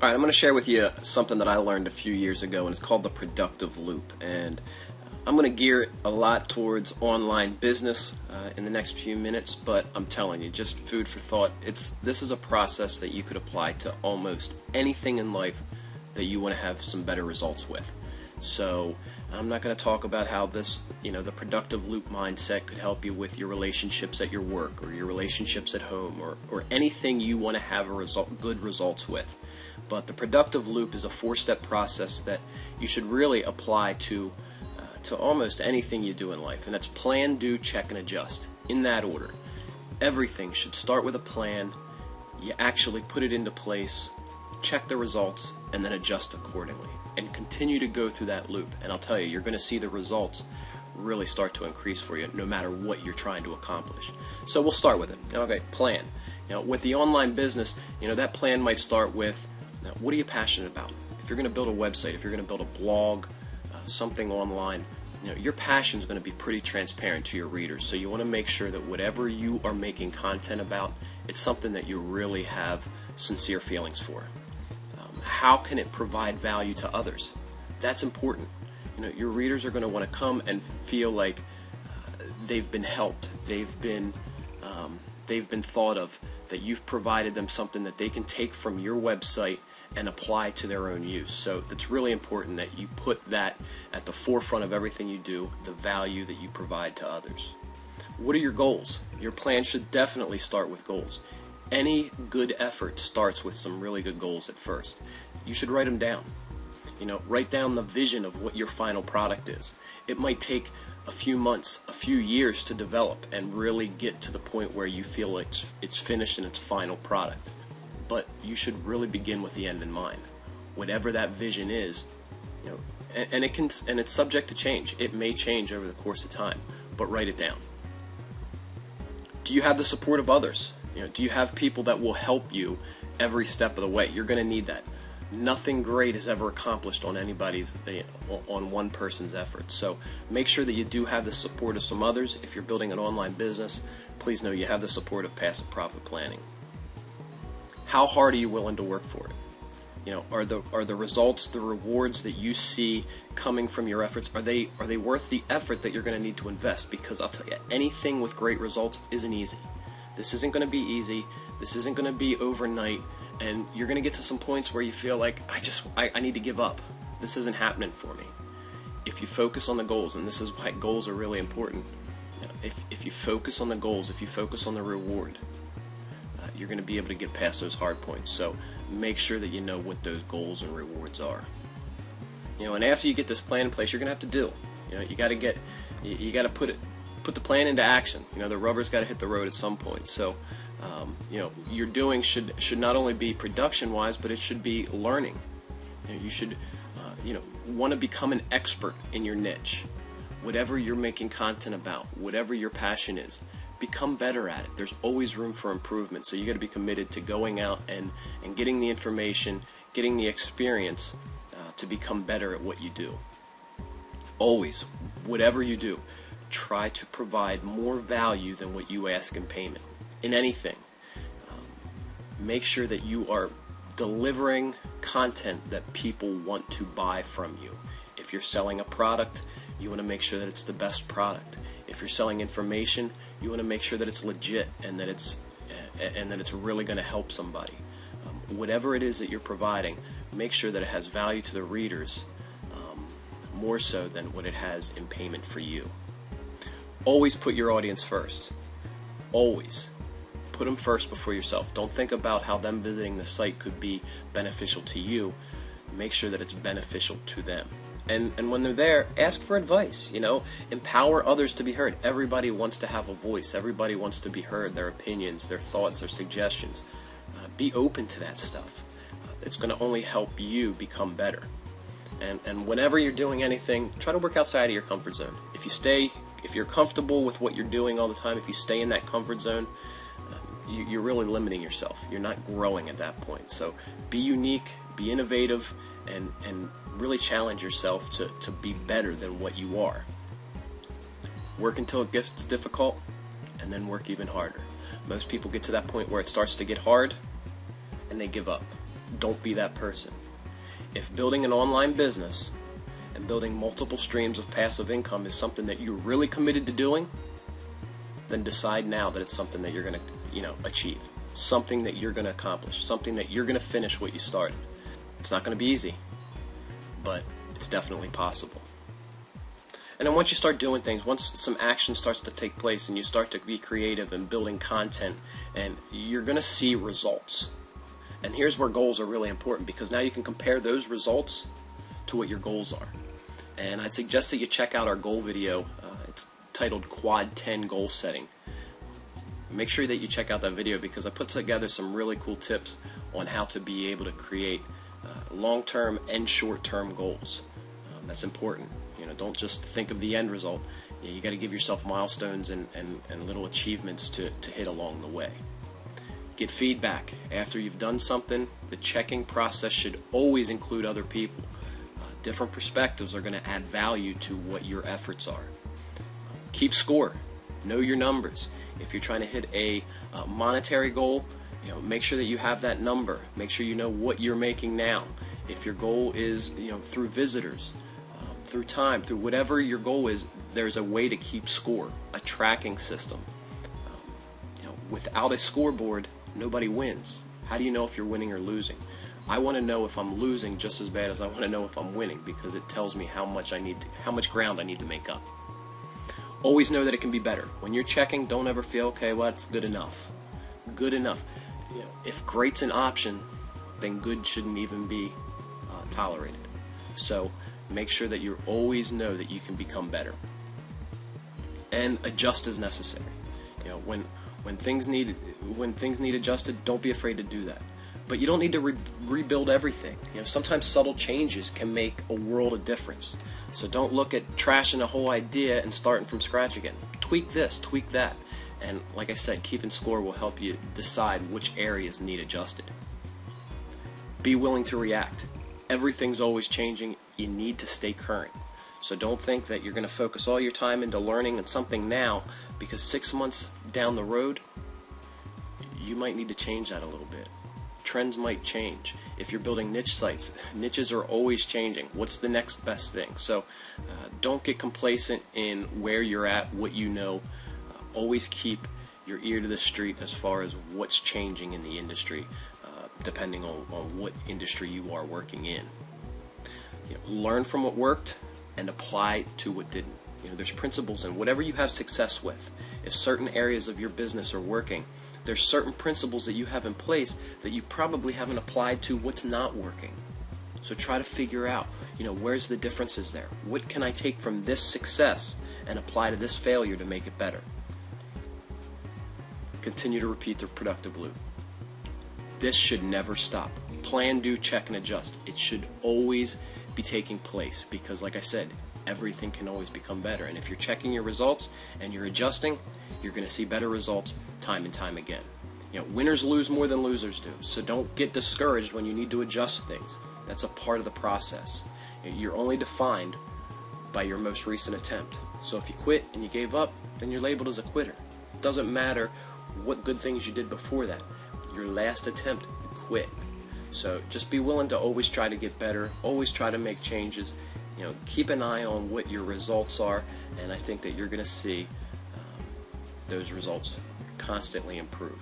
Alright, I'm going to share with you something that I learned a few years ago, and it's called the productive loop. And I'm going to gear it a lot towards online business in the next few minutes, but I'm telling you, just food for thought. This is a process that you could apply to almost anything in life that you want to have some better results with. So I'm not going to talk about how the productive loop mindset could help you with your relationships at your work or your relationships at home or anything you want to have good results with. But the productive loop is a four-step process that you should really apply to almost anything you do in life, and that's plan, do, check, and adjust, in that order. Everything should start with a plan. You actually put it into place, check the results, and then adjust accordingly, and continue to go through that loop. And I'll tell you, you're going to see the results really start to increase for you no matter what you're trying to accomplish. So we'll start with it. Okay, plan. With the online business, that plan might start with, what are you passionate about? If you're going to build a website, if you're going to build a blog, something online, your passion is going to be pretty transparent to your readers. So you want to make sure that whatever you are making content about, it's something that you really have sincere feelings for. How can it provide value to others? That's important. Your readers are going to want to come and feel like they've been helped, they've been thought of, that you've provided them something that they can take from your website and apply to their own use. So it's really important that you put that at the forefront of everything you do, the value that you provide to others. What are your goals? Your plan should definitely start with goals. Any good effort starts with some really good goals at first. You should write them down. Write down the vision of what your final product is. It might take a few months, a few years to develop and really get to the point where you feel it's finished in its final product. But you should really begin with the end in mind. Whatever that vision is, and it's subject to change. It may change over the course of time, but write it down. Do you have the support of others? Do you have people that will help you every step of the way? You're going to need that. Nothing great is ever accomplished on on one person's efforts. So make sure that you do have the support of some others. If you're building an online business, please know you have the support of Passive Profit Planning. How hard are you willing to work for it? Are the results, the rewards that you see coming from your efforts, are they worth the effort that you're going to need to invest? Because I'll tell you, anything with great results isn't easy. This isn't going to be easy. This isn't going to be overnight. And you're going to get to some points where you feel like, I need to give up. This isn't happening for me. If you focus on the goals, and this is why goals are really important, if you focus on the goals, if you focus on the reward, you're going to be able to get past those hard points. So make sure that you know what those goals and rewards are. And after you get this plan in place, you're going to have to do. You got to put the plan into action. The rubber's got to hit the road at some point. So your doing should not only be production wise, but it should be learning. You should want to become an expert in your niche. Whatever you're making content about, whatever your passion is, become better at it. There's always room for improvement. So you got to be committed to going out and getting the information, getting the experience to become better at what you do. Always, whatever you do, try to provide more value than what you ask in payment. In anything, make sure that you are delivering content that people want to buy from you. If you're selling a product, you want to make sure that it's the best product. If you're selling information, you want to make sure that it's legit and that it's really going to help somebody. Whatever it is that you're providing, make sure that it has value to the readers, more so than what it has in payment for you. Always put your audience first. Always. Put them first before yourself. Don't think about how them visiting the site could be beneficial to you. Make sure that it's beneficial to them. And when they're there, ask for advice. Empower others to be heard. Everybody wants to have a voice. Everybody wants to be heard. Their opinions, their thoughts, their suggestions. Be open to that stuff. It's going to only help you become better. And whenever you're doing anything, try to work outside of your comfort zone. If you're comfortable with what you're doing all the time, if you stay in that comfort zone, you're really limiting yourself. You're not growing at that point. So be unique, be innovative, and really challenge yourself to be better than what you are. Work until it gets difficult, and then work even harder. Most people get to that point where it starts to get hard, and they give up. don't be that person. If building an online business and building multiple streams of passive income is something that you're really committed to doing, then decide now that it's something that you're going to, achieve, something that you're going to accomplish, something that you're going to finish what you started. It's not going to be easy, but it's definitely possible. And then once you start doing things, once some action starts to take place and you start to be creative and building content, and you're going to see results. And here's where goals are really important, because now you can compare those results to what your goals are. And I suggest that you check out our goal video. It's titled Quad 10 Goal Setting. Make sure that you check out that video, because I put together some really cool tips on how to be able to create long-term and short-term goals. That's important. Don't just think of the end result. You got to give yourself milestones and little achievements to hit along the way. Get feedback. After you've done something, the checking process should always include other people. Different perspectives are going to add value to what your efforts are. Keep score. Know your numbers. If you're trying to hit a monetary goal, make sure that you have that number. Make sure you know what you're making now. If your goal is through visitors, through time, through whatever your goal is, there's a way to keep score, a tracking system. Without a scoreboard, nobody wins. How do you know if you're winning or losing? I want to know if I'm losing just as bad as I want to know if I'm winning, because it tells me how much ground I need to make up. Always know that it can be better. When you're checking, don't ever feel, okay, well, that's good enough. Good enough. If great's an option, then good shouldn't even be tolerated. So make sure that you always know that you can become better. And adjust as necessary. When things need adjusted, don't be afraid to do that. But you don't need to rebuild everything. Sometimes subtle changes can make a world of difference. So don't look at trashing a whole idea and starting from scratch again. Tweak this, tweak that. And like I said, keeping score will help you decide which areas need adjusted. Be willing to react. Everything's always changing. You need to stay current. So don't think that you're going to focus all your time into learning something now, because 6 months down the road, you might need to change that a little bit. Trends might change. If you're building niche sites, niches are always changing. What's the next best thing? So don't get complacent in where you're at, what you know. Always keep your ear to the street as far as what's changing in the industry, depending on what industry you are working in. Learn from what worked and apply to what didn't. There's principles in whatever you have success with. If certain areas of your business are working, there's certain principles that you have in place that you probably haven't applied to what's not working. So try to figure out, where's the differences there? What can I take from this success and apply to this failure to make it better? Continue to repeat the productive loop. This should never stop. Plan, do, check, and adjust. It should always be taking place, because like I said, everything can always become better. And if you're checking your results and you're adjusting, you're going to see better results time and time again. Winners lose more than losers do. So don't get discouraged when you need to adjust things. That's a part of the process. You're only defined by your most recent attempt. So if you quit and you gave up, then you're labeled as a quitter. It doesn't matter what good things you did before that. Your last attempt, you quit. So just be willing to always try to get better, always try to make changes. Keep an eye on what your results are, and I think that you're going to see those results constantly improve.